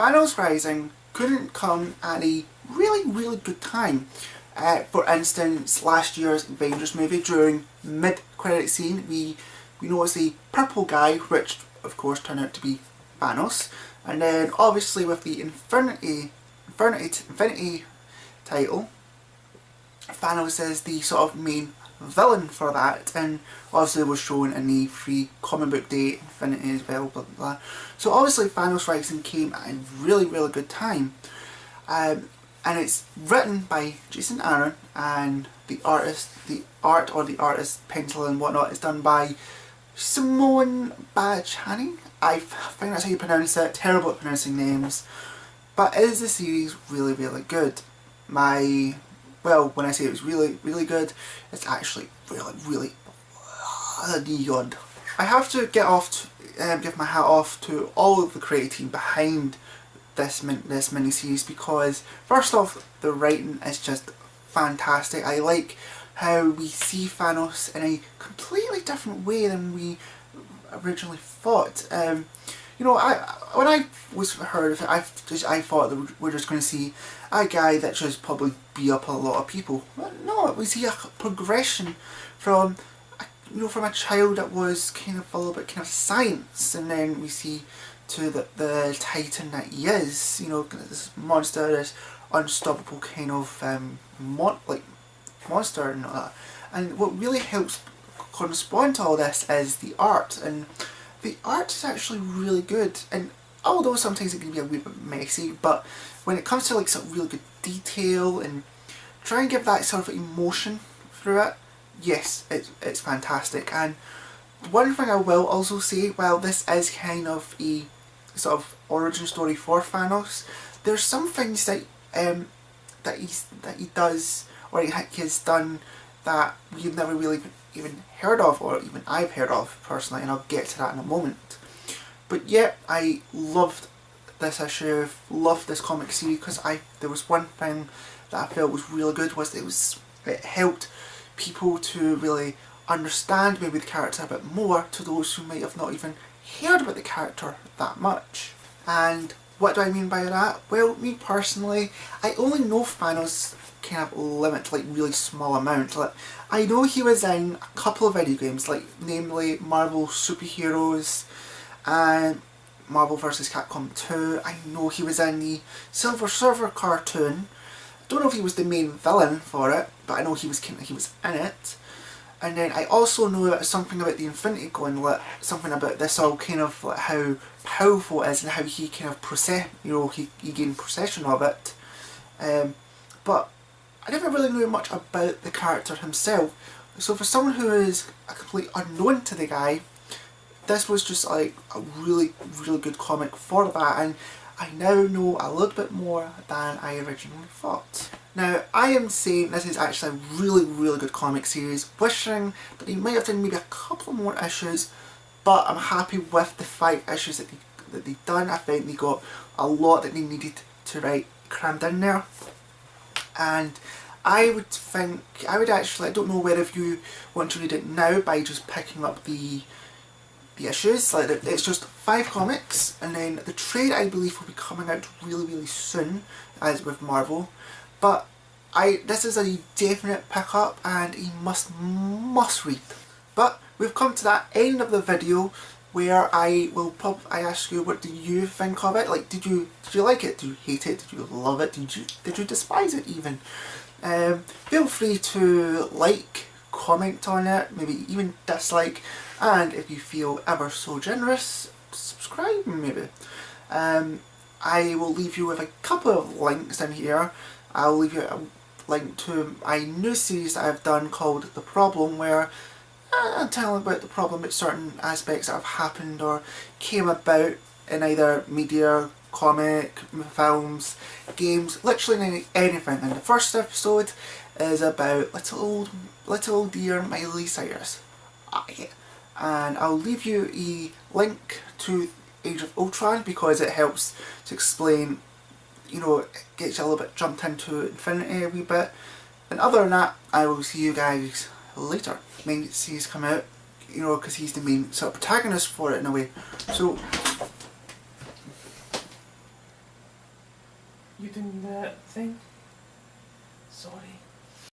Thanos Rising couldn't come at a really good time. For instance, last year's Avengers movie, during mid-credit scene, we noticed a purple guy, which of course turned out to be Thanos. And then obviously with the Infinity title, Thanos is the sort of main villain for that, and obviously was shown in the free comic book day Infinity as well, blah blah blah. So obviously Thanos Rising came at a really good time, and it's written by JamesTThornton, and the artist pencil and whatnot is done by Simone Bachani. I think that's how you pronounce it. Terrible at pronouncing names, but is the series really good? Well, when I say it was really good, it's actually really bloody good. I have to give my hat off to all of the creative team behind this miniseries, because first off, the writing is just fantastic. I like how we see Thanos in a completely different way than we originally thought. When I heard of it, I thought that we're just going to see a guy that just probably beat up a lot of people. But no, we see a progression from from a child that was kind of a little bit kind of science, and then we see to the titan that he is. This monster, this unstoppable kind of monster and all that. And what really helps correspond to all this is the art, and the art is actually really good. And although sometimes it can be a wee bit messy, but when it comes to like some really good detail and try and give that sort of emotion through it, yes, it's fantastic. And one thing I will also say, while this is kind of a sort of origin story for Thanos, there's some things that he does, or he has done, that we've never really even heard of, or even I've heard of personally, and I'll get to that in a moment. But yeah, I loved this issue, loved this comic series, because there was one thing that I felt was really good, was it helped people to really understand maybe the character a bit more, to those who might have not even heard about the character that much. And what do I mean by that? Well, me personally, I only know Thanos kind of limit, like really small amount. Like, I know he was in a couple of video games, like namely Marvel Superheroes and Marvel vs. Capcom 2. I know he was in the Silver Surfer cartoon. I don't know if he was the main villain for it, but I know he was in it. And then I also know something about the Infinity Gauntlet, something about this all kind of like how powerful it is and how he kind of he gained possession of it. But I never really knew much about the character himself. So for someone who is a complete unknown to the guy, this was just like a really good comic for that, and I now know a little bit more than I originally thought. Now, I am saying this is actually a really good comic series, wishing that they might have done maybe a couple more issues, but I'm happy with the 5 issues that they've done. I think they got a lot that they needed to write crammed in there. And I don't know whether if you want to read it now by just picking up the issues. Like, it's just 5 comics, and then the trade I believe will be coming out really soon, as with Marvel. But this is a definite pickup and a must read. But we've come to that end of the video where I ask you, what do you think of it? Like, did you like it? Did you hate it? Did you love it? Did you despise it even? Feel free to like, comment on it, maybe even dislike, and if you feel ever so generous, subscribe maybe. I will leave you with a couple of links in here. I'll leave you a link to a new series that I've done called The Problem, where I'm telling about the problem with certain aspects that have happened or came about in either media, comic, films, literally anything. And the first episode is about little old dear Miley Cyrus. And I'll leave you a link to Age of Ultron, because it helps to explain, it gets you a little bit jumped into Infinity a wee bit. And other than that, I will see you guys later. Main series come out, because he's the main sort of protagonist for it in a way. So You doing the thing? Sorry.